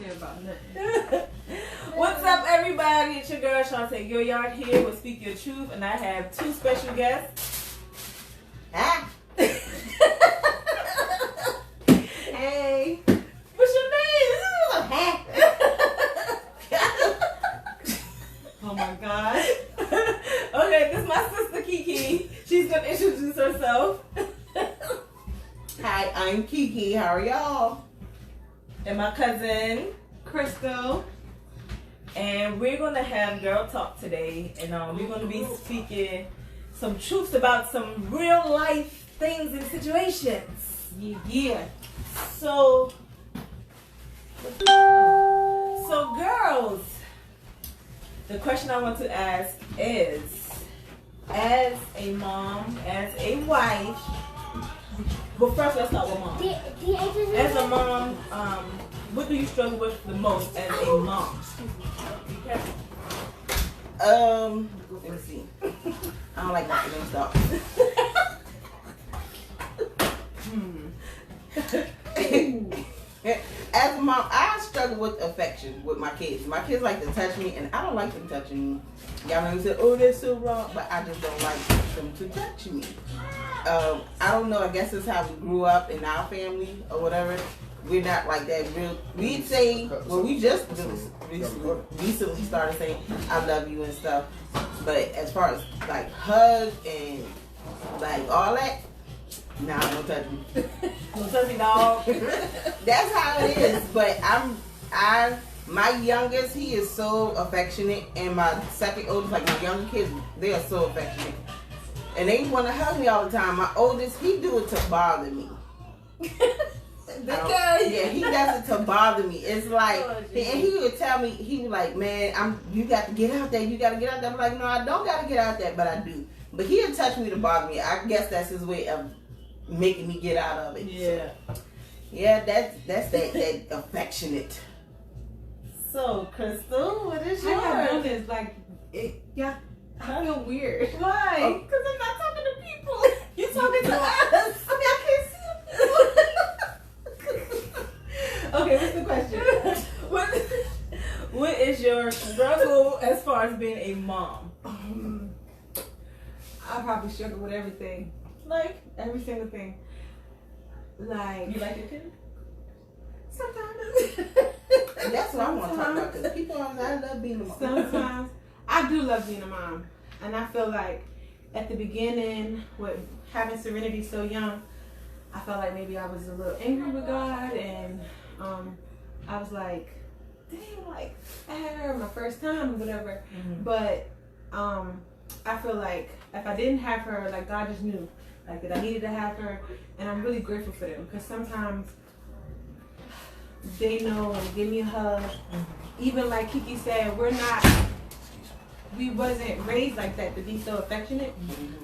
care about nothing. What's up, everybody? It's your girl Shantae Gilliard here with Speak Your Truth, and I have two special guests. Ah. Hey. What's your name? Oh my God. Okay, this is my sister Kiki. She's gonna introduce herself. Hi, I'm Kiki. How are y'all? And my cousin. Crystal. And we're gonna have girl talk today, and we're gonna be speaking some truths about some real life things and situations. Yeah. So girls, the question I want to ask is, as a mom, as a wife, but first let's start with mom. As a mom, what do you struggle with the most as a mom? Okay. Let me see. I don't like knocking them stuff. As a mom, I struggle with affection with my kids. My kids like to touch me, and I don't like them touching me. Y'all know you said, "Oh, that's so wrong," but I just don't like them to touch me. I don't know. I guess it's how we grew up in our family or whatever. We're not like that. We'd say, well, we just recently started saying, "I love you" and stuff. But as far as like hug and like all that, nah, don't touch me. Don't touch me, dog. That's how it is. But my youngest, he is so affectionate, and my second oldest, like my younger kids, they are so affectionate, and they want to hug me all the time. My oldest, he do it to bother me. Yeah, he does it to bother me. It's like, and he would tell me, he was like, "Man, you got to get out there. You got to get out there." I'm like, "No, I don't got to get out there, but I do." But he'll touch me to bother me. I guess that's his way of making me get out of it. Yeah. So, yeah, that's that affectionate. So, Crystal, what is How y'all doing yours? this? Like, yeah, I feel weird. Why? Because I'm not talking to people. You talking to us? I mean, I can't see them. Okay, what's the question? What is your struggle as far as being a mom? I probably struggle with everything. Like, Every single thing. Like, you like your kid? sometimes. That's what I want to talk about, because people always, I love being a mom. Sometimes. I do love being a mom. And I feel like at the beginning, with having Serenity so young, I felt like maybe I was a little angry with God, and I was like, dang, like, I had her my first time or whatever. Mm-hmm. But I feel like if I didn't have her, like, God just knew, like, that I needed to have her, and I'm really grateful for them, because sometimes they know and give me a hug. Even like Kiki said, we wasn't raised like that to be so affectionate.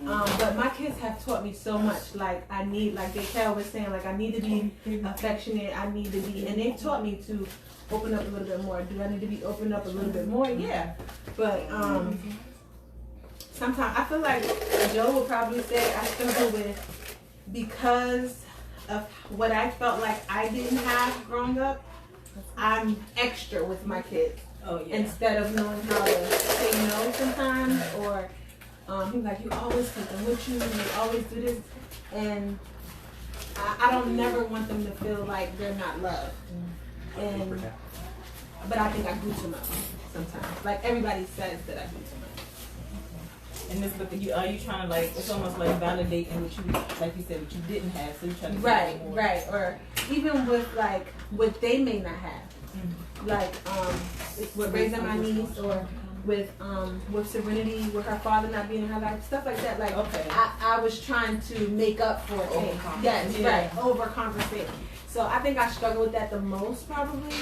But my kids have taught me so much. Like, I need, like Daykel was saying, like, I need to be affectionate. I need to be, and they've taught me to open up a little bit more. Do I need to be opened up a little bit more? Yeah. But sometimes I feel like Joe would probably say I struggle with, because of what I felt like I didn't have growing up, I'm extra with my kids. Oh, yeah. Instead of knowing how to say no sometimes, or he's like, you always take them with you, you always do this, and I don't never want them to feel like they're not loved. But I think I do too much sometimes. Like, everybody says that I do too much. And this, but are you trying to, like, it's almost like validating what you, like you said, what you didn't have, so you're trying to Right, get more. right. Or even with, like, what they may not have. Like, with raising my niece, or with Serenity, with her father not being in her life, stuff like that. Like, Okay. I was trying to make up for things. Yes, Yeah. right. Overcompensate. So I think I struggle with that the most, probably.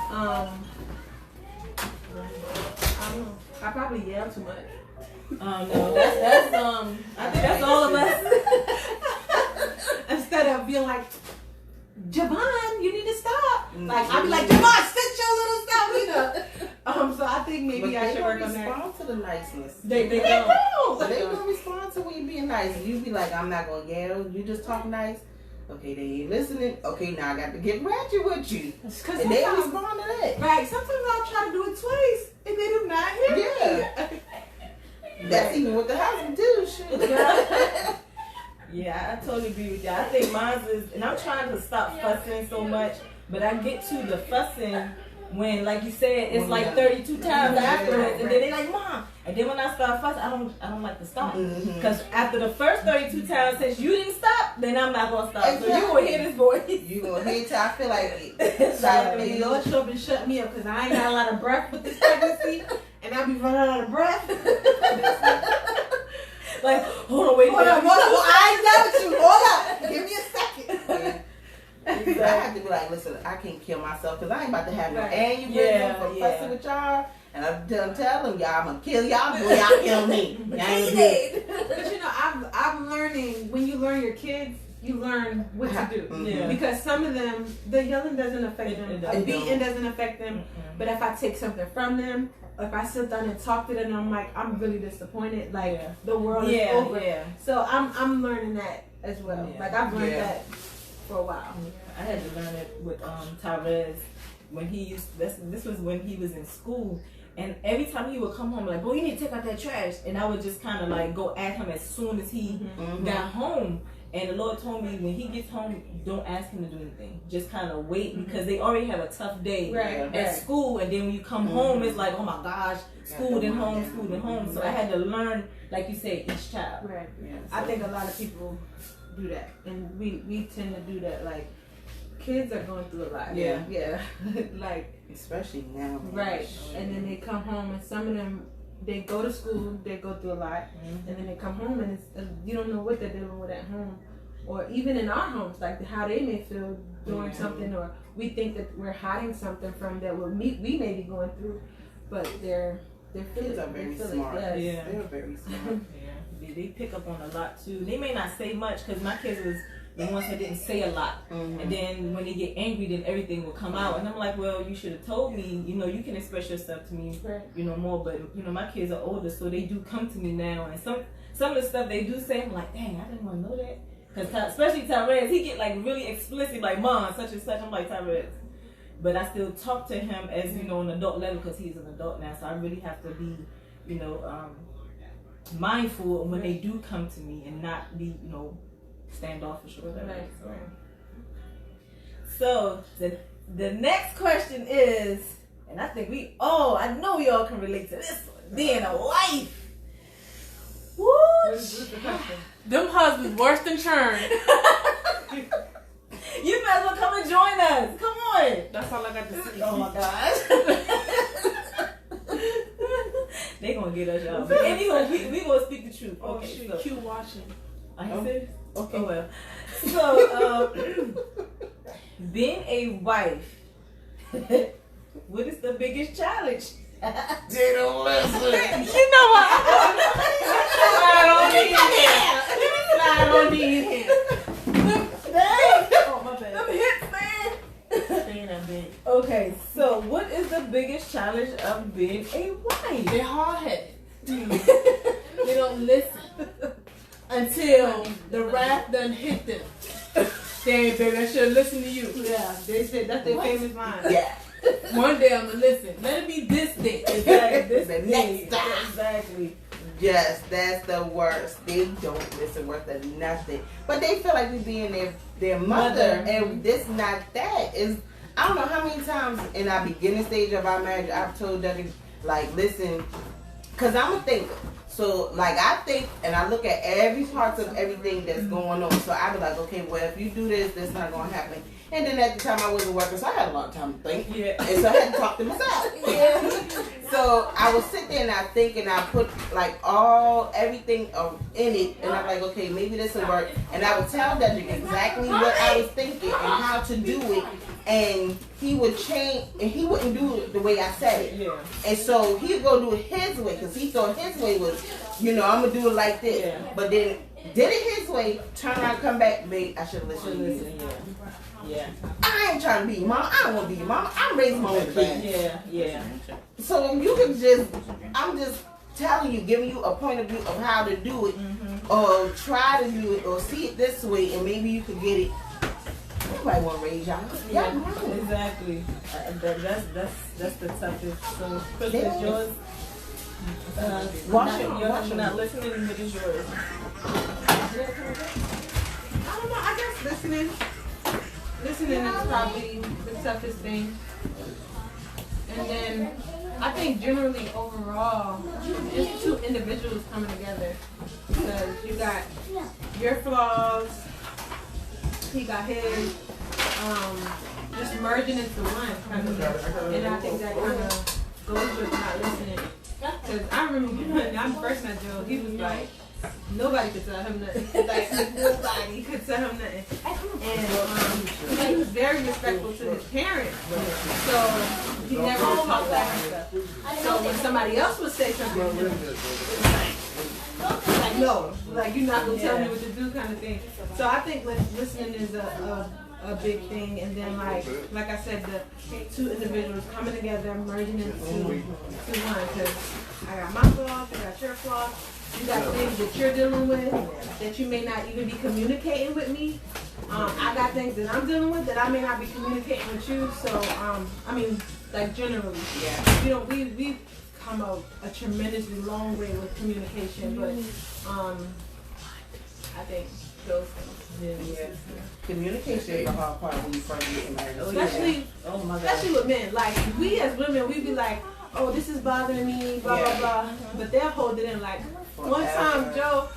I don't know. I probably yell too much. No, that's I think that's all of us. Instead of being like, Javon, you need to stop. Like, I'd be like, Mhm. Javon, sit your little stuff, you know. So I think maybe I should work on that. respond to the niceness. They They don't. don't. They will respond to when you being nice. You be like, "I'm not gonna yell. You just talk nice." Okay, they ain't listening. Okay, now I got to get ratchet with you. Because And they respond to that. Right. Sometimes I'll try to do it twice and they do not hear me. Yeah. That's even with the husband too. Shit. Yeah, I totally agree with you. I think mine is, and I'm trying to stop fussing so much, but I get to the fussing when, like you said, it's like 32 times afterwards, and then they're like, Mom. And then when I start fussing, I don't like to stop. Because after the first 32 times, since you didn't stop, then I'm not going to stop. Exactly. So you will hear this voice. You gonna hear till I feel like it. Exactly. Lord, show up and shut me up because I ain't got a lot of breath with this pregnancy, and I be running out of breath. Like, hold on, wait. Hold on, I ain't done with you. Hold up. Give me a second. I have to be like, listen, I can't kill myself because I ain't about to have no Right. aneurysm for fussing with y'all. And I'm done telling y'all, I'm gonna kill y'all, boy, y'all kill me. Y'all ain't good. But you know, I'm learning, when you learn your kids, you learn what to do. Yeah. Because some of them, the yelling doesn't affect them, It a beating doesn't affect them. But if I take something from them, if I sit down and talk to them, and I'm like, I'm really disappointed. Like the world is over. Yeah. So I'm learning that as well. Yeah. Like I've learned that for a while. I had to learn it with Tyrez when he used this was when he was in school, and every time he would come home like, boy, you need to take out that trash, and I would just kind of like go at him as soon as he got home. And the Lord told me when he gets home, don't ask him to do anything. Just kind of wait because they already have a tough day at school. And then when you come home, it's like, oh my gosh, school then home, school then home. So I had to learn, like you say, each child. Right. Yeah, so I think a lot of people do that. And we tend to do that. Like, kids are going through a lot. Yeah. Yeah. Like, especially now. right. And then they come home and some of them, they go to school, they go through a lot, and then they come home and you don't know what they're dealing with at home, or even in our homes, like how they may feel doing something, or we think that we're hiding something from that we may be going through, but they're Kids are very smart. Yeah. They're very smart. They pick up on a lot too. They may not say much because my kids was the ones that didn't say a lot. And then when they get angry, then everything will come out. And I'm like, well, you should have told me, you know, you can express yourself to me, you know, more. But, you know, my kids are older, so they do come to me now. And some of the stuff they do say, I'm like, dang, I didn't want to know that. Because especially Tyrez, he get like really explicit, like, Mom, such and such. I'm like, Tyrez. But I still talk to him as, you know, an adult level because he's an adult now. So I really have to be, you know, mindful when they do come to me and not be, you know, standoffish or whatever. So the next question is, and I think I know we all can relate to this one, being a wife. Woo! Them husbands worse than churn. You might as well come and join us. Come on. That's all I got to say. Oh my gosh. They gonna get us, y'all. But anyway, we gonna speak the truth. Okay, shit, so Q watching. Are you serious? Okay. Oh well. So, being a wife, what is the biggest challenge? They don't listen. You know what? Slide on these hands. Oh, my bad. Them hips, man. Okay, so what is the biggest challenge of being a wife? They're hard-headed. They don't listen until the wrath done hit them. Say, baby, I should listen to you. Yeah, they said that's their famous line. Yeah. One day I'm gonna listen. Let it be this day. Exactly. The next time. Exactly. Yes, that's the worst. They don't listen worth of nothing. But they feel like we being their mother, and this not that. Is I don't know how many times in our beginning stage of our marriage I've told that, like, listen, because I'm a thinker. So, like, I think and I look at every part of everything that's going on. So I be like, okay, well, if you do this, that's not going to happen. And then at the time I wasn't working, so I had a lot of time to think. Yeah. And so I had to talk to myself. Yeah. So I would sit there and I think and I put like everything in it, and I'm like, okay, maybe this will work. And I would tell Dedrick exactly what I was thinking and how to do it, and he would change, and he wouldn't do it the way I said it. Yeah. And so he'd go do it his way because he thought his way was, you know, I'm gonna do it like this. Yeah. But then did it his way, turn around, come back, babe, I should listen to you. Yeah. I ain't trying to be your mom. I don't want to be your mom. I'm raising my own kids. Yeah. So you can just, I'm just telling you, giving you a point of view of how to do it, or try to do it, or see it this way, and maybe you could get it nobody want to raise y'all. Y'all grown. Exactly. That's the toughest. So, Chris, They is don't- yours. Wash it. You're not listening, and it is yours. I don't know. I guess listening is probably the toughest thing. And then I think generally overall, it's two individuals coming together because you got your flaws, he got his, just merging into one kind of thing. And I think that kind of goes with not listening. Because I remember when I first met Joe, he was like, nobody could tell him nothing. Like, nobody could tell him nothing. And he was very respectful to his parents. So he never would talk back and stuff. So when somebody else would say something to him, it was like, no, like you're not going to tell me what to do kind of thing. So I think listening is a big thing. And then like I said, the two individuals coming together, merging into one. Because I got my flaws, you got your flaws. You got things that you're dealing with that you may not even be communicating with me. I got things that I'm dealing with that I may not be communicating with you. So, I mean, like generally, Yeah. you know, we've come a tremendously long way with communication, but I think those things. Yeah. Communication is the hard part when you first get married. Especially, Oh my God. especially with men. Like we as women, we be like, oh, this is bothering me, blah blah blah. But they'll hold it in. Like one time, Joe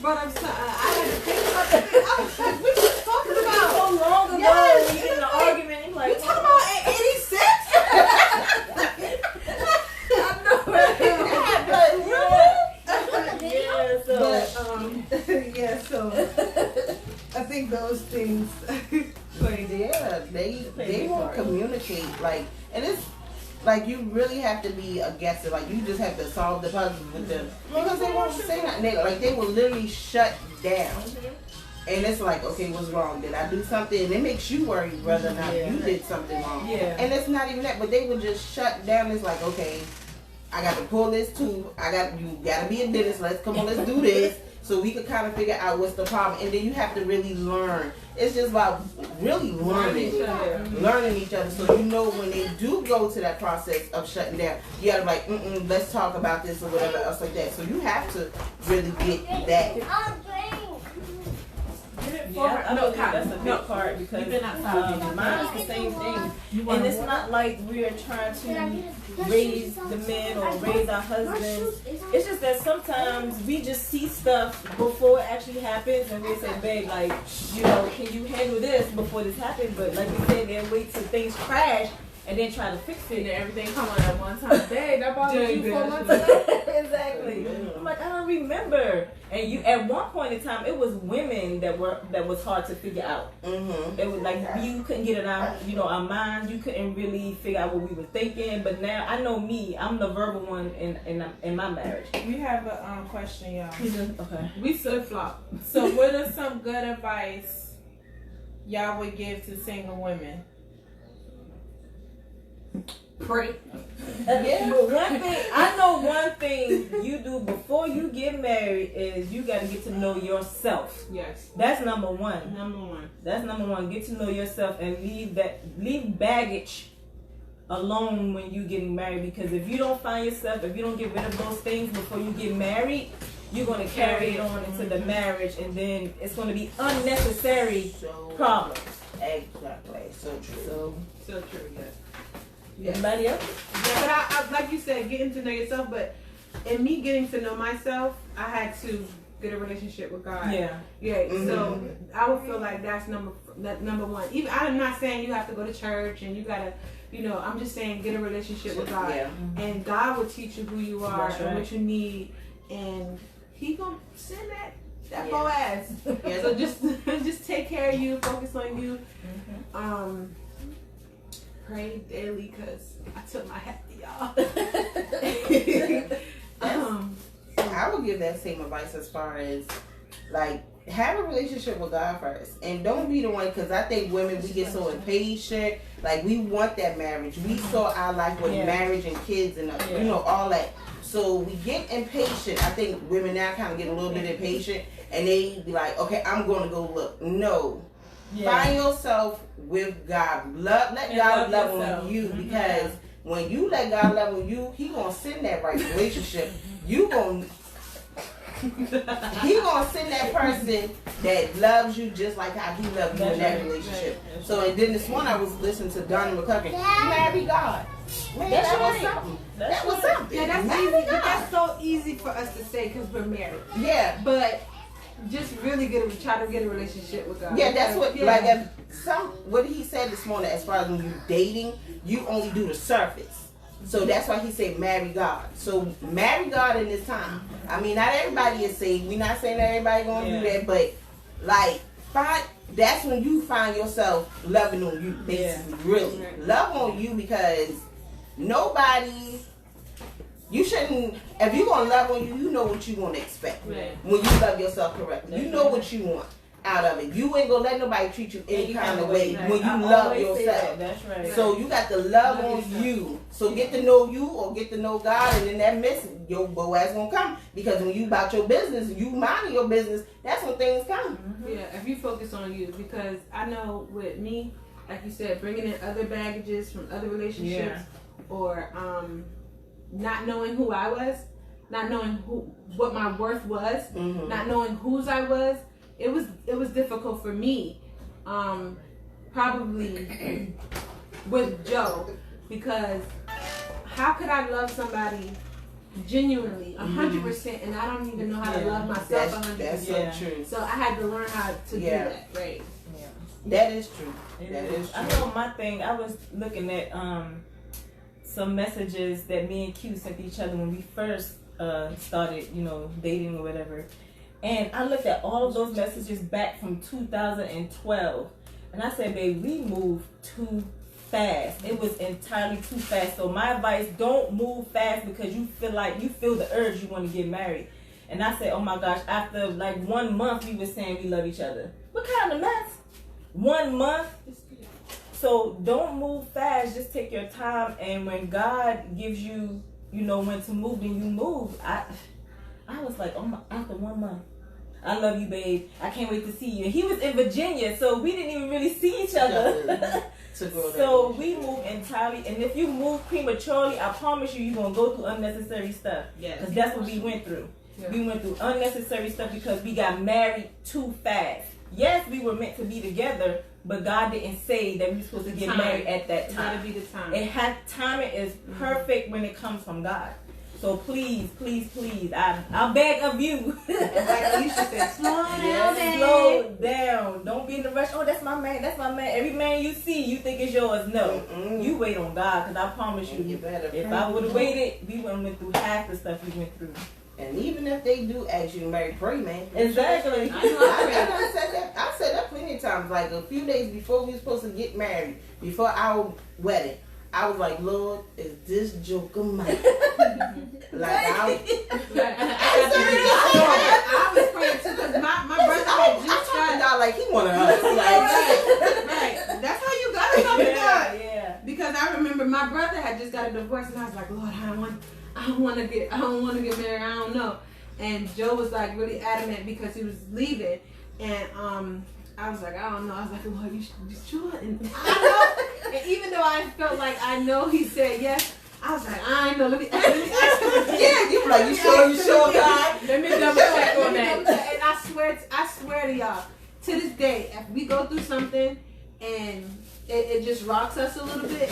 brought up something. I had to think about that. I was like, what you talking about? So long ago, Yes, when you get in an argument, you're like, You talking about 86? yeah, so. But yeah, so I think those things play. Yeah, they won't communicate like, and it's like you really have to be a guesser. Like you just have to solve the puzzle with them because they won't say nothing. They will literally shut down. And it's like, okay, what's wrong? Did I do something? And it makes you worry whether or not you did something wrong. Yeah. And it's not even that, but they will just shut down. It's like, okay, I got to pull this too. You gotta be a dentist. Let's do this. So we could kind of figure out what's the problem. And then you have to really learn. It's just about really learning each other. So you know when they do go to that process of shutting down, you gotta be like, let's talk about this or whatever else like that. So you have to really get that. Yeah, I believe that's a big part because mine is the same thing. And it's not like we're trying to raise the men or raise our husbands. It's just that sometimes we just see stuff before it actually happens and we say, babe, like, can you handle this before this happens? But like we said, they'll wait till things crash and then try to fix it. And everything come on at one time. Dang, that bothered you 4 months ago? Exactly. I'm like, I don't remember. And you, at one point in time, it was women that was hard to figure out. Mm-hmm. It was like you couldn't get it out, our minds. You couldn't really figure out what we were thinking. But now I know me. I'm the verbal one in my marriage. We have a question, y'all. Okay. We flip flop. So, what is some good advice y'all would give to single women? Pray. But one thing you do before you get married is you got to get to know yourself. Yes. That's number one. Number one. That's number one. Get to know yourself and leave baggage alone when you getting married. Because if you don't find yourself, if you don't get rid of those things before you get married, you're gonna carry it on into the marriage, and then it's gonna be unnecessary problems. Exactly. So true. So true. Yes. Anybody else? Yeah, but I like you said, getting to know yourself. But in me getting to know myself, I had to get a relationship with God. Yeah. Yeah. Mm-hmm. So I would feel like that's number one. Even I'm not saying you have to go to church and you gotta, I'm just saying get a relationship with God. Yeah. And God will teach you who you are That's and right. what you need, and He gonna send that Yeah. Boaz. Yeah. So just take care of you, focus on you. Pray daily, cause I took my hat to y'all. I would give that same advice as far as like have a relationship with God first, and don't be the one, because I think women, we get so impatient. Like we want that marriage. We saw our life with marriage and kids and all that. So we get impatient. I think women now kind of get a little bit impatient, and they be like, okay, I'm going to go look. No. Find yourself with God. Let God love on you, because when you let God love on you, He gonna send that right relationship. He gonna send that person that loves you just like how He loved you in that relationship. So and then this morning I was listening to Donnie McClurkin. Marry God. Man, that was something. That was something. Yeah, that's Marry easy. God. That's so easy for us to say because we're married. Yeah. But just really try to get a relationship with God. Yeah, that's what, Yeah. like, what he said this morning, as far as when you dating, you only do the surface. So that's why he said marry God. So marry God in this time. I mean, not everybody is saved. We're not saying that everybody gonna do that, but like, that's when you find yourself loving on you, basically. Really. Love on you, because nobody, you shouldn't, if you're going to love on you, you know what you're going to expect. Right. When you love yourself correctly. You know what you want out of it. You ain't going to let nobody treat you any kind of way when you love yourself. That's right. So you got to love on you. So get to know you or get to know God, and then that mess, your Boaz going to come. Because when you about your business, you minding your business, that's when things come. Yeah, if you focus on you, because I know with me, like you said, bringing in other baggages from other relationships, or not knowing who I was, not knowing what my worth was, not knowing whose I was, it was difficult for me, probably with Joe, because how could I love somebody genuinely 100% and I don't even know how to love myself 100%? That's so true. So I had to learn how to do that, right? Yeah. That is true. That is true. I know my thing. I was looking at some messages that me and Q sent each other when we first started, dating or whatever. And I looked at all of those messages back from 2012, and I said, "Babe, we moved too fast. It was entirely too fast." So my advice: don't move fast because you feel the urge you want to get married. And I said, "Oh my gosh!" After like 1 month, we were saying we love each other. What kind of mess? 1 month. So don't move fast. Just take your time. And when God gives you, when to move, then you move. I was like, after 1 month, I love you, babe. I can't wait to see you. And he was in Virginia, so we didn't even really see each other. So we moved entirely. And if you move prematurely, I promise you're going to go through unnecessary stuff. Because that's what we went through. Yeah. We went through unnecessary stuff because we got married too fast. Yes, we were meant to be together, but God didn't say that we were supposed to get married at that time. It gotta be the time. Timing is perfect when it comes from God. So please, please, please, I beg of you. Like Alicia said, slow down. Don't be in the rush. Oh, that's my man. That's my man. Every man you see, you think is yours. No, you wait on God, because I promise you, if I would have waited, we wouldn't went through half the stuff we went through. And even if they do ask you to marry, pray, man. Exactly. I said that plenty of times. Like a few days before we were supposed to get married, before our wedding, I was like, Lord, is this joker mine? I was praying too, because my brother had just started God like he wanted us. Right. That's how you got to come to God. Yeah. Because I remember my brother had just got a divorce, and I was like, Lord, I don't want to get married. I don't know. And Joe was like really adamant because he was leaving, and I was like, I don't know. I was like, Lord, you sure? And I know. And even though I felt like I know he said yes, I was like, I know. Let me ask him. Yeah, you were like, you sure, God? Let me double check on that. And I swear to y'all, to this day, if we go through something and it just rocks us a little bit,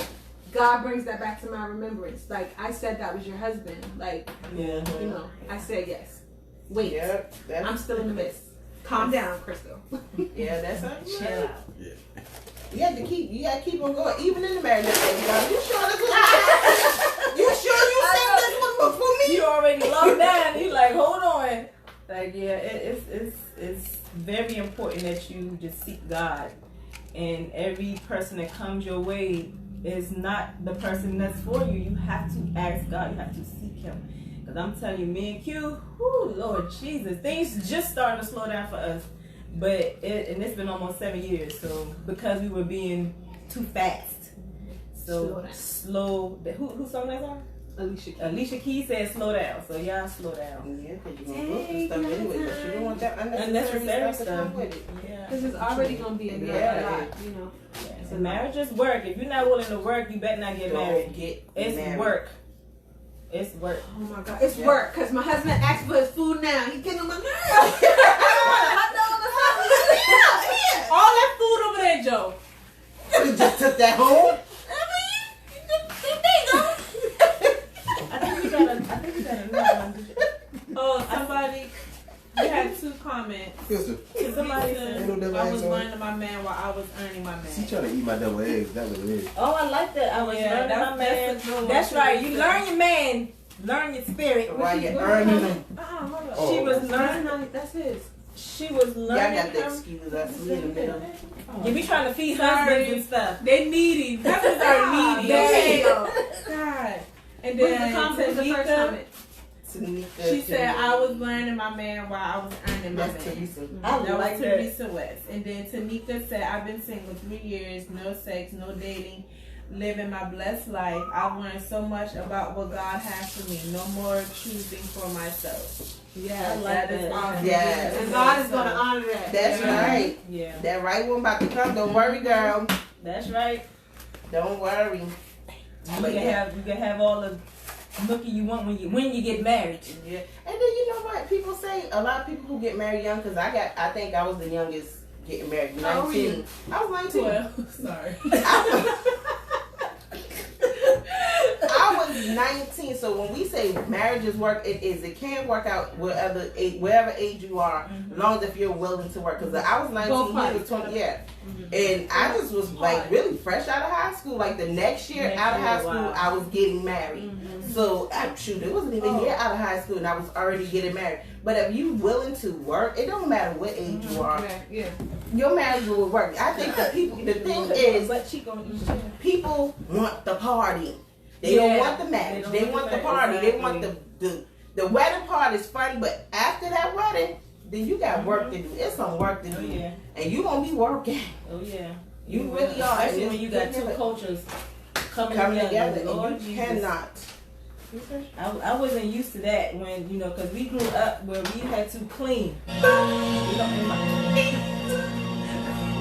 God brings that back to my remembrance. Like, I said that was your husband. Like, I said yes. Wait, I'm still in the midst. Calm down, Crystal. Yeah, that's how you chill out. Yeah. You gotta keep on going, even in the marriage. You sure this was you sure you said this one before me? You already locked down. You like, hold on. Like, yeah, it's very important that you just seek God, and every person that comes your way is not the person that's for you. You have to ask God. You have to seek Him. Because I'm telling you, me and Q, Lord Jesus, things just starting to slow down for us. But it's been almost 7 years. So because we were being too fast. So slow. Who sung that song? Alicia Keys said slow down, so y'all slow down. Yeah, because you're going to go through stuff anyway, but you don't want that unnecessary stuff to come with it. Yeah. Because it's already going to be a lot, you know. So marriage is work. If you're not willing to work, you better not get married. Don't get It's married. work. It's work. Oh my God. It's work because my husband asked for his food now. He's getting on my nerves. All that food over there, Joe. You just took that home? I think we got another one. Oh, somebody. We had 2 comments. Sister, Somebody Said, ain't no devil I was eggs on learning my man while I was earning my she man. trying to eat my double eggs. That was it. Oh, I like that. I was learning my man. that's a good one. That's right. You learn your man. Learn your spirit. While you're earning them. Hold on. Oh. She was learning. That's his. She was Y'all learning got the him. excuse us. We in the middle. You be trying to feed Sorry. husbands and stuff. They needy. Husbands are needy. There Okay. you go. God. And What's then the comment? the first Tanika? comment. Tanika, She said, I was learning my man while I was earning my That's man. Teresa. I That like was that. Teresa West. And then Tanika said, I've been single 3 years, no sex, no dating, living my blessed life. I've learned so much about what God has for me. No more choosing for myself. Yeah, I like that is that. awesome. Yes. And God is going to honor that. That's right. Yeah, That right one about to come. Don't worry, girl. that's right. Don't worry. You can have all the nookie you want when you get married. Yeah. And then you know what? People say a lot of people who get married young, because I think I was the youngest getting married. 19. How old were you? I was 19. 12. Sorry. I was 19, so when we say marriages work, it is. It can work out wherever age you are, as long as if you're willing to work. Because I was 19, he was 20, yeah. And I just was like really fresh out of high school. Like the next year out of high school, I was getting married. So shoot, it wasn't even a year out of high school, and I was already getting married. But if you willing to work, it don't matter what age you are. Yeah. Your marriage will work. I think the thing is, But she gonna eat. people want the party. They don't want the marriage. They want the party. They want the wedding part is funny, but after that wedding, then you got work to do. It's some work to do. Oh yeah. And you gonna be working. Oh yeah. You really are. Especially when you got two cultures coming together. Lord and you Jesus. cannot. I wasn't used to that when, you know, because we grew up where we had to clean.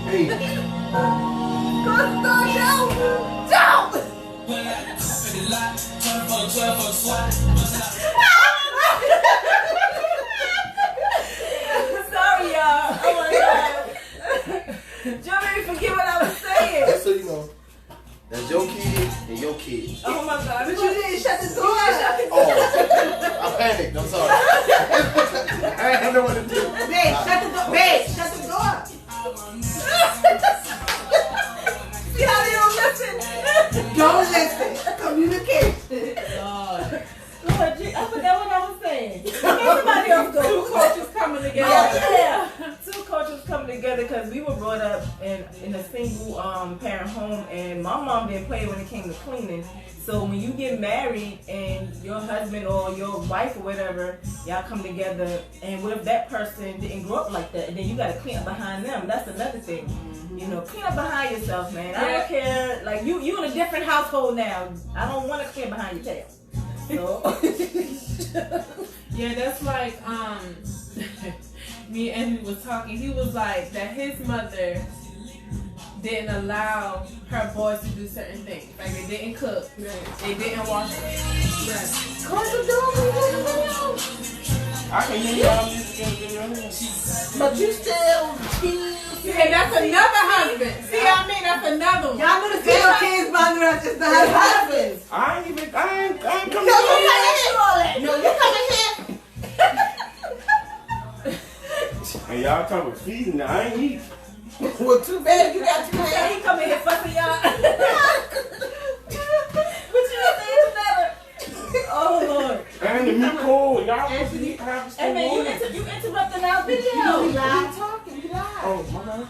Hey, Sorry, y'all. Oh my God. Joe made me forget what I was saying. just so you know, that's your kid and your kid. Oh my God. But you didn't shut the door. Oh, I panicked. I'm sorry. I didn't know what to do. Babe, shut the door. Babe, shut the door. See how they don't listen? Don't listen. Communication. Lord, gee, I forgot what I was saying. Somebody else go. Two cultures coming together. Oh, yeah. Two cultures coming together because we were brought up in a single parent home, and my mom didn't play when it came to cleaning. So when you get married and your husband or your wife or whatever, y'all come together, and what if that person didn't grow up like that, and then you got to clean up behind them? That's another thing. You know, clean up behind yourself, man. I don't care. Like you in a different household now. I don't want to clean behind your tail. So. Yeah, that's like me and Andy was talking. He was like that his mother didn't allow her boys to do certain things. Like they didn't cook, they didn't wash up. Close the door. I can hear y'all. But you still cheese. And that's another husband. See what I mean? That's another one. Y'all know the single kids bother us just the husbands. I ain't coming No, you come in here. No, you coming here. And y'all talking about feeding, I ain't eat. Well, too bad you got two Yeah, hands. he come in here fussing y'all. What you saying to that? Oh Lord. And the meat cold, y'all Anthony, supposed to have Hey some man, water. you interrupting our video. You live talking. You live. Oh, my God.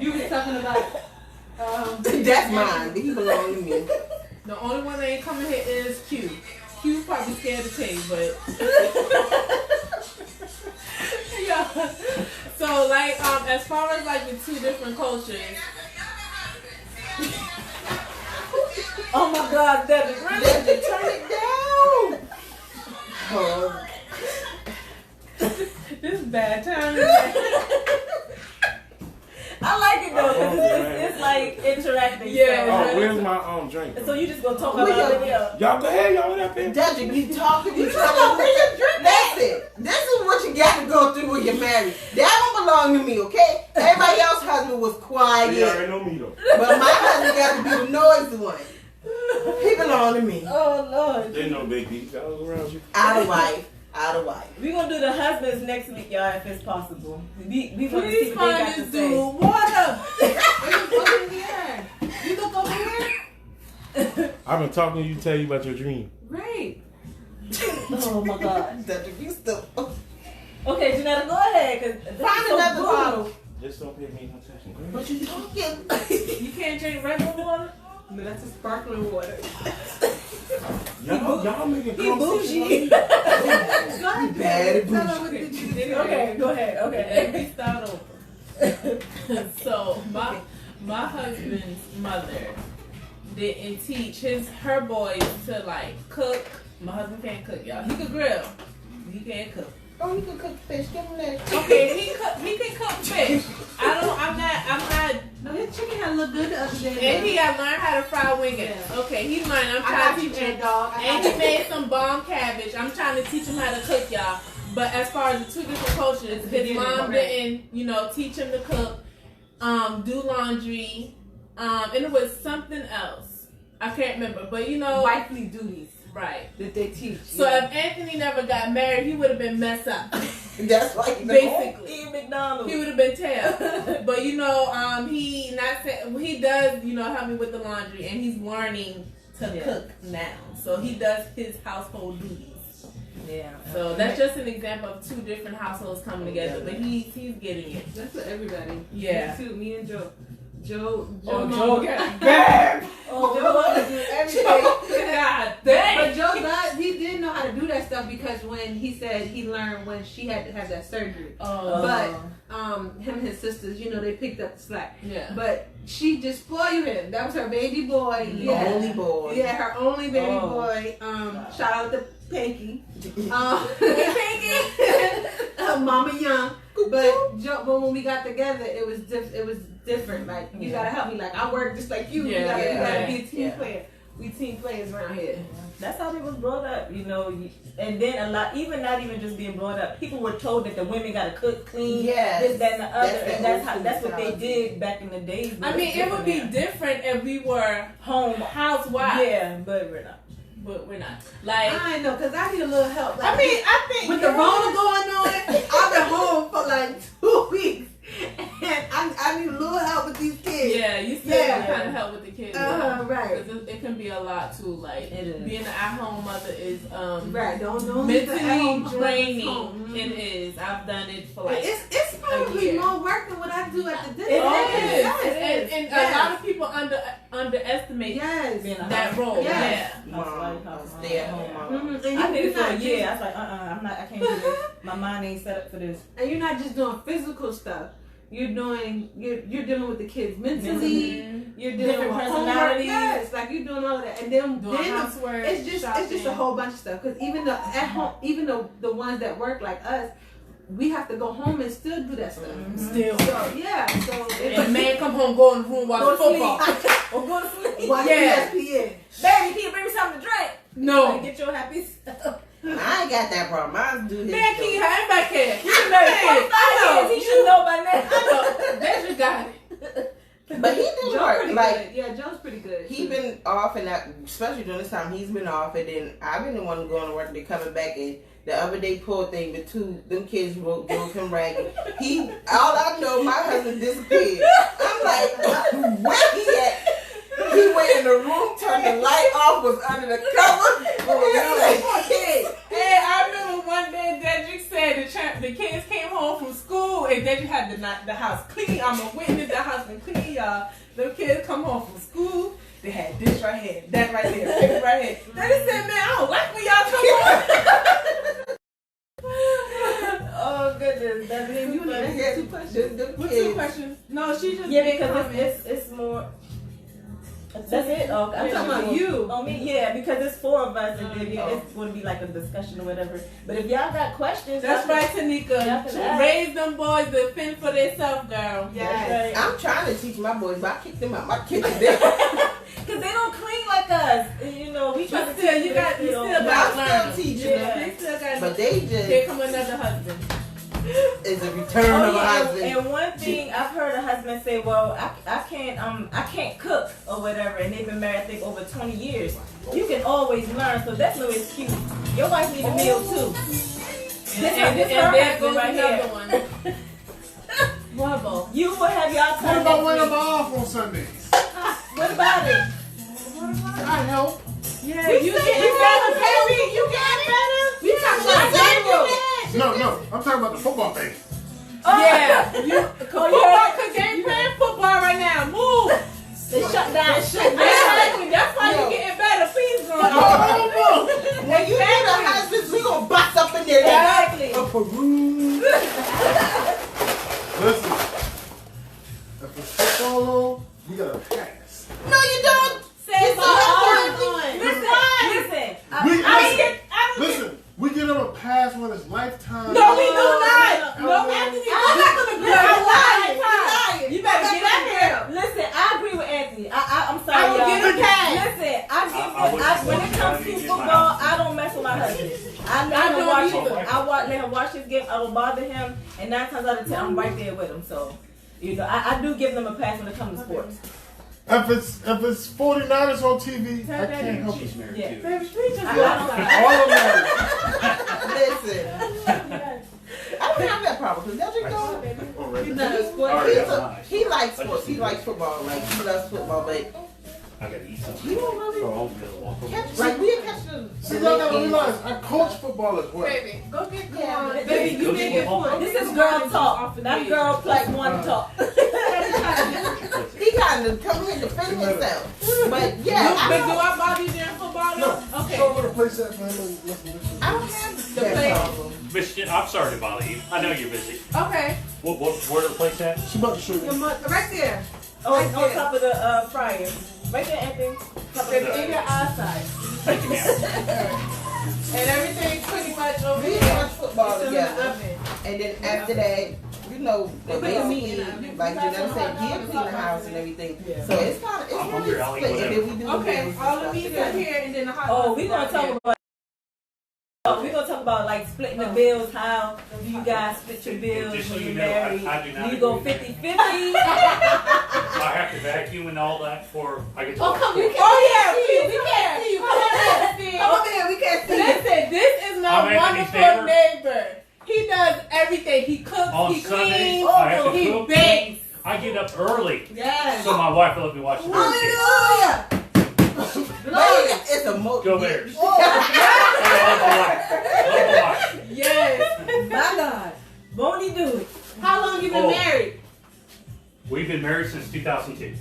You was talking about That's mine. He belong to me. the only one that ain't coming here is Q. Q probably scared to tell you, but yeah. So like as far as like the two different cultures. my God, Debbie, really? Debbie, turn it down. Oh. This is bad time. I like it though, because it's like interacting. Yeah. Oh, where's my drink? So you just gonna talk We about go- the video. Y'all go ahead, y'all that bitch. Debbie, you talking, you talking. That's it. This is what you got to go through when you're married. That don't belong to me, okay? Everybody else's husband was You quiet. already know me though. But my husband got to be the noisy one. He belong to me. Oh Lord. They know big deep. Y'all go around you. Out of wife. Out of wife. We're gonna do the husbands next week, y'all, if it's possible. We want to see Please what they find got to this say. dude. Water. Over here. You look over here. I've been talking to you, tell you about your dream. Great. Oh my God. Debbie, you still. Okay, Janetta, go ahead. Cause Find another bottle. Just don't pay me no attention. What you talking? You can't drink regular water. No, that's a sparkling water. Y'all making He bougie. Bad Tell her what did you do. Okay, go ahead. Okay. We start over. So my husband's mother didn't teach her boys to like cook. My husband can't cook, y'all. He could grill. He can't cook. Oh, you can cook fish. Give him that. Okay, he can cook fish. I'm not. No, his chicken had looked good the other day. And he had learned how to fry wingers. Yeah. Okay, he learned. I'm I trying got to you, teach him. Ed Dog. And he made some bomb cabbage. I'm trying to teach him how to cook, y'all. But as far as the two different cultures, his mom didn't, teach him to cook, do laundry, and it was something else. I can't remember, but wifely duties right. that they teach. So if Anthony never got married, he would have been messed up. That's like Basically. Eat McDonald's. He would have been tailed. But he does, help me with the laundry, and he's learning to cook now. So he does his household duties. Yeah. So that's just an example of two different households coming together. But he's getting it. That's for everybody. Yeah. Me too. Me and Joe. Joe Joe got bad. Oh, Joe Lord. wanted to do everything. God dang. But Joe does. He did know how to do that stuff because when he said he learned when she had to have that surgery. But him and his sisters, they picked up the slack. Yeah. But she just spoiled him. That was her baby boy. Only boy. Yeah, her only baby Oh. boy. Shout out to Pinky. Pinky. Mama Young. But Joe, but when we got together, it was different. Like you gotta help me. Like I work just like you. Yeah, you gotta yeah, be a team yeah. player. We team players around here. That's how we was brought up, and then a lot, not even just being brought up, people were told that the women gotta cook, clean, Yes. this, that, and the other, That's and the that's old what they school did back in the days. I mean, it would be different if we were home. housewives. Yeah, but we're not. But we're not. Like, I know, cause I need a little help. Like, I think with the Rona going on, I've been home for like 2 weeks, and I need a little help with these kids. yeah, you still Yeah. kind of help with the kids. Right. 'Cause it can be a lot too. Like, It is. being an at-home mother is Right. Don't leave the mentally at-home draining. home. It is. I've done it for like. It's probably year. more work than what I do at the dinner. It Oh, is. it is. And Yes. a lot of people underestimate Yes. Being a that role. Yes. Yeah. Mom, stay at home mom. Mhm. And I did it for a not year. just- I was like, I can't do this. My mind ain't set up for this. And you're not just doing physical stuff. You're dealing with the kids mentally. You're dealing Different with homework. personalities. Yes, like you're doing all of that, and then Doing housework. it's just a shopping. whole bunch of stuff. Because even the at home, even the ones that work like us, we have to go home and still do that stuff. Still. So yeah, so And the man come home, go in the room, watch Go to football. Or go to sleep. watch Yeah. ESPN. Baby, can you bring me something to drink? No. Get your happy stuff. I ain't got that problem. I do his Man, can you have him back here? You He's can married make it. 45 years. He should know by now. I know. That you got it. But he do Joe's work. pretty Like good. Yeah, Joe's pretty good. he been off, and especially during this time, he's been off, and then I've been the one going to work. They coming back, and the other day, poor thing, them kids drove him ragged. All I know, my husband disappeared. I'm like, where he at? He went in the room, turned the light off, was under the cover. Hey, I remember one day Dedrick said the kids came home from school and Dedrick had the house clean. I'm a witness, the house been clean, y'all. The kids come home from school, they had this right here, that right there, paper right here. Then they said, man, I don't like when y'all come home. Oh goodness, that's You need to answer 2 questions. Them What 2 kids. questions? No, she just yeah, made because comments. it's more. That's it. Oh, I'm talking about you. Oh, me? Yeah, because it's 4 of us, and then yeah. it's going to be like a discussion or whatever. But if y'all got questions, That's right, Tanika. Y'all can ask. Raise them boys to fend for themselves, girl. Yes. Right. I'm trying to teach my boys, but I kicked them out my kitchen. But Because they don't clean like us. You know, we try But to still, teach you them, got you still know. got I'm to still learn. teaching Yeah. them. They still got. But they Here just come another husband. is a return Oh, of a yeah, husband. and one thing I've heard a husband say, well, I can't cook or whatever, and they've been married I think over 20 years. You can always learn, so that's no excuse. Your wife needs a meal too. And this there her goes right another here. one. Wubbo. You will have y'all What time about when next I'm week. off on Sundays? What about it? I help. Yeah, You got better. You got better. We talking about general. No, I'm talking about the football thing. Yeah, you Oh, football, cause they ain't playing football right now. Move. They shut down. Exactly. That's why Yo. you're getting better. Please, girl. When you get the husbands, we gonna bust up in there. Exactly. A Peru. Listen, if it's football, you gotta pass. No, you don't. Say Listen, we give them a pass when it's lifetime. No, we do not. No, Anthony. I'm not gonna agree. I'm lying. You better get in there. Listen, I agree with Anthony. I'm sorry, I will y'all. get a pass. Listen, when it comes to football, I don't mess with my husband. I let him don't watch either. it. Let him watch his game. I don't bother him, and 9 times out of 10, I'm right there with him. So, you know, I do give them a pass when it comes to sports. If it's 49ers on TV, I can't help it. Yeah. Baby, please just I walk don't- All of them. Listen, I don't have that problem because Dedrick don't. He's not a sport. He likes sports. He likes football. Like he loves football, but I gotta eat something. he don't really Or I'm gonna walk over. catch. Like we catch the. See, y'all gotta realize, I coach football as well. Baby, go get Yeah, Kawan. but Baby, you did get point. This is girl talk, not girl like one talk. He kind of come here to defend himself. But yeah, But do I bother you during football? No. Okay. Show me the place that for him and listen. I don't have The that play- problem. Miss, I'm sorry to bother you. I know you're busy. Okay. Where the place at? She about to show you. Right there. Oh, it's on top of the fryer. Right there, Anthony. Top of Baby, the in your eyesight. Thank you, ma'am. And everything's pretty much over We here. watch football It's in the together, oven. and then after that, you know, They put the meat in basically, it. like Janelle said, he'll clean the house and everything. So it's kind of it's I'm really hungry, I'll eat split. And then we do the Okay, meals and all the stuff meat is together. here and then the hot Oh, dogs we're is gonna right talk here. about. We're gonna talk about like splitting the bills. How do you guys split your bills Just so when you you're know, married? I do not Do you go agree with 50-50? I have to vacuum and all that before I get to work. come, we can't. Oh yeah, we can't see you. Come on, Steve. Come over here. We can't see. Listen, this is my I'm Anthony wonderful Faber. neighbor. He does everything. He cooks, On he Sundays, cleans, I have to he cook. bakes. I get up early, Yes. so my wife will let me watch the movie. Hallelujah. Glory, it's a mo. Go Bears. Oh, I love my wife. Love Yes. My God, won't he do it? How long you been Oh. married? We've been married since 2002.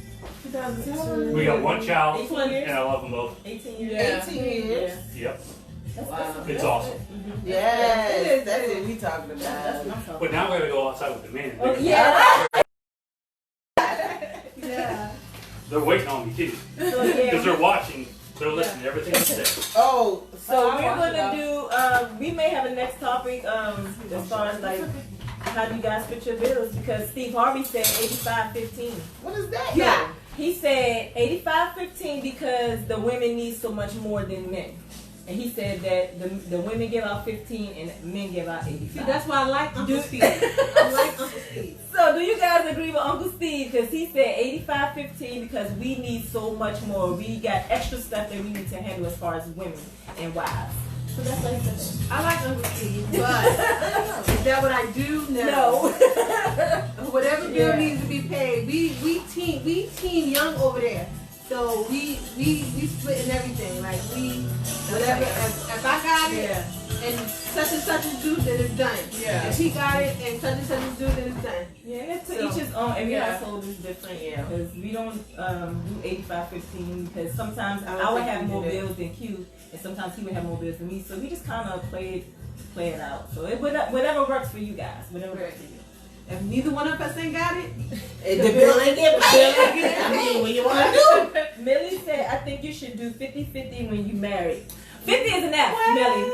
2002. We got one child, 18 years. and I love them both. 18 years. Yeah. 18 years. Yep, Wow. it's awesome. Yes, that's what we talking That's about. what I'm talking But now we gotta go outside with the men. about. Oh, yeah. Yeah. They're waiting on me too, So, because yeah. they're watching. They're listening to everything I say. Oh, So I we're watch it gonna do. We may have a next topic. As far as like, how do you guys split your bills? Because Steve Harvey said 85-15. what is that? Yeah. He said 85-15 because the women need so much more than men. And he said that the women give out 15 and men give out 85. See, that's why I like Uncle Do- Steve. I like Uncle Steve. So do you guys agree with Uncle Steve? Because he said 85-15 because we need so much more. We got extra stuff that we need to handle as far as women and wives. So that's what he said. I like Uncle Steve, but is that what I do? No. Whatever bill Yeah. needs to be paid, we team young over there. So we splitting everything. Like we whatever. If I got it Yeah. and such is due, then it's done. Yeah. If he got it and such is due, then it's done. Yeah, to So, each his own. Every yeah. household is different. Yeah, because we don't do 85-15 because sometimes I don't I would think have we more do that. bills than Q, and sometimes he would have more bills than me. So we just kind of play it out. So it whatever works for you guys, whatever works for you. If neither one of us ain't got it, And the bill ain't get paid. I mean, what you want to do? Millie said, I think you should do 50-50 when you marry. 50 is enough, Millie.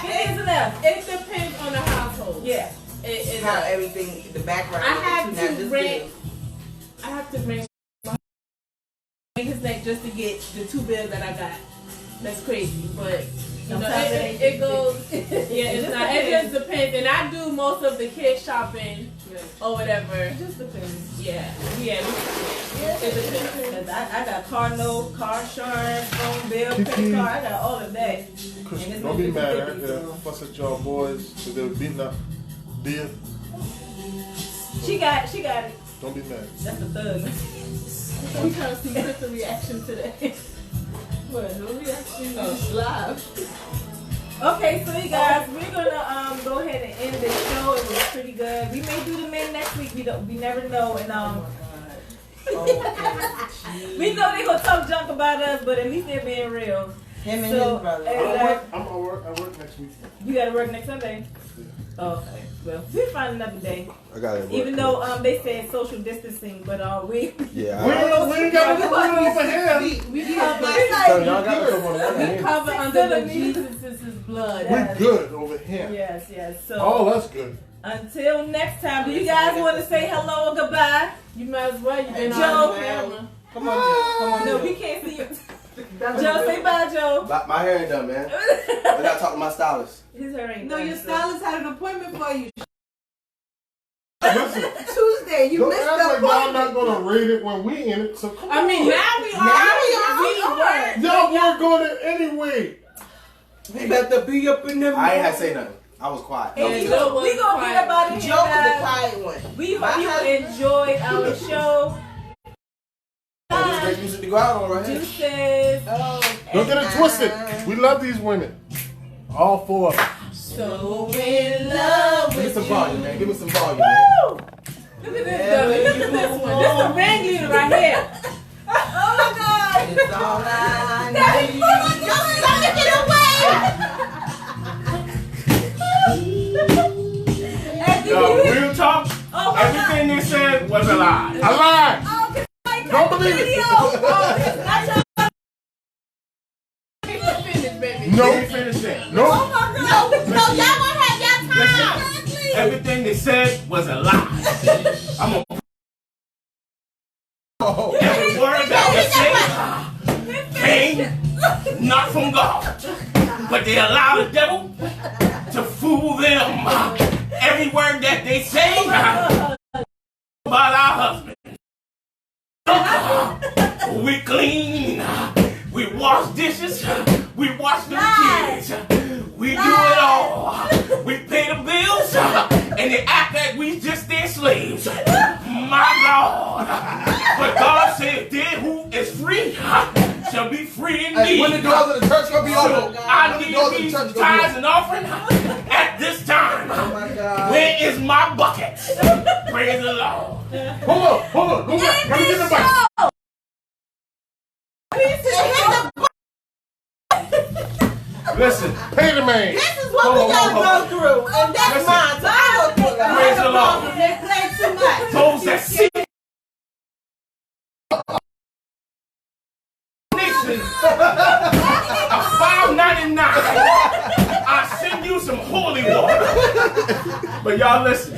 50 is enough. It depends on the household. Yeah. It How everything, the background. I have is, not to just rent. bills. I have to bring his neck just to get the 2 bills that I got. That's crazy, but you know, Sometimes it goes. Yeah, It it's just not. It depends. just depends, and I do most of the kids shopping or whatever. It just depends. Yeah. It depends. I got car note, car insurance, phone bill, Kiki. credit card. I got all of that. Chris, And it's don't be been mad. 50-50, I so. fuss at y'all boys because they were beating up Dia. She got it. Don't be mad. That's the thug. We kind of see the reaction to that. What? No reaction? oh, live. Okay, so you guys, we're gonna go ahead and end this show. It was pretty good. We may do the men next week. We never know. And we know they gonna talk junk about us, but at least they're being real. Him and So, his brother. I'm at work. I work next week. You gotta work next Sunday. Okay, well we'll find another day. I got it. Even though they said social distancing, but we Yeah. We ain't got to do it over here. We So y'all got to come on the We one cover Six under the centimeters. Jesus' blood. We good over here. yes. So Oh, that's good. until next time, do you guys want to say hello or goodbye? You might as well. You've been Joe. on camera. Come on, Joe. Come on, No, Joe. we can't see you. Joe, say bye, Joe. My hair ain't done, man. I gotta talk to my stylist. His hair ain't No, done, your so- stylist had an appointment for you. Listen, Tuesday, you don't missed act the like y'all appointment. not going to rate it when we in it. So come on. I mean, now we are. Y'all weren't going it anyway. We better be up in the I ain't had to say nothing. I was quiet. And And we Joe gonna was get about it. Joe was the quiet one. We My hope you husband- enjoyed our show. Oh, this is great music to go out on right here. Deuces. Don't get it twisted. We love these women. All 4 of them. So in love Give me with some you. volume, man. Give me some volume, man. Woo! Look at this dummy. Look at this one. This is a ringleader right here. Oh my God! It's all I Daddy, need. mama, don't let it away! And did Yo, you hear- real talk, Oh my God! everything they said was a lie. I lied. Oh, can somebody Don't cut the believe it. video? Oh, this is not your- Finish, baby. No. Let me finish that. No. Oh my God! No, y'all gonna have y'all time. Listen, everything they said was a lie. I'm gonna Oh. every word that was said came not from God, but they allow the devil to fool them. Every word that they say about our husband. We clean, we wash dishes, we wash the kids, we do it all. We pay the bills, and they act like we just their slaves. My God. But God said, "They who is free shall be free Hey, indeed." when the doors of the church gonna be So open? I When the need doors of the these church tithes gonna be and offering at this time. Oh my God. Where is my bucket? Praise the Lord. Hold on. Go back. Let me get the mic. Listen, Pay the man. This is what we gotta go through. And that's Listen. mine. So I go through it. praise the Lord. They play too much. Those that seek nations of $5.99. I send you some holy water. But y'all listen.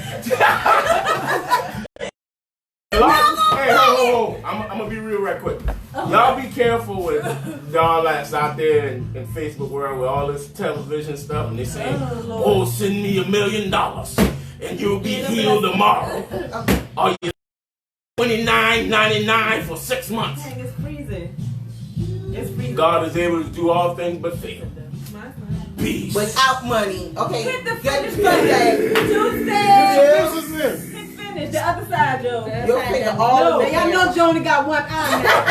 Hey, ho. I'm gonna be real right quick. Y'all be careful with y'all that's out there in Facebook world with all this television stuff, and they saying, "Oh, send me $1 million and you'll be healed tomorrow." Are you $29.99 for 6 months? Dang, it's freezing. It's freezing. God is able to do all things but fail. Peace. Without money. Okay. Hit the Get finish it button. Tuesday. Tuesday. This is it. Hit finish. The other side, Joe. You'll figure all Y'all know Joni got one eye now.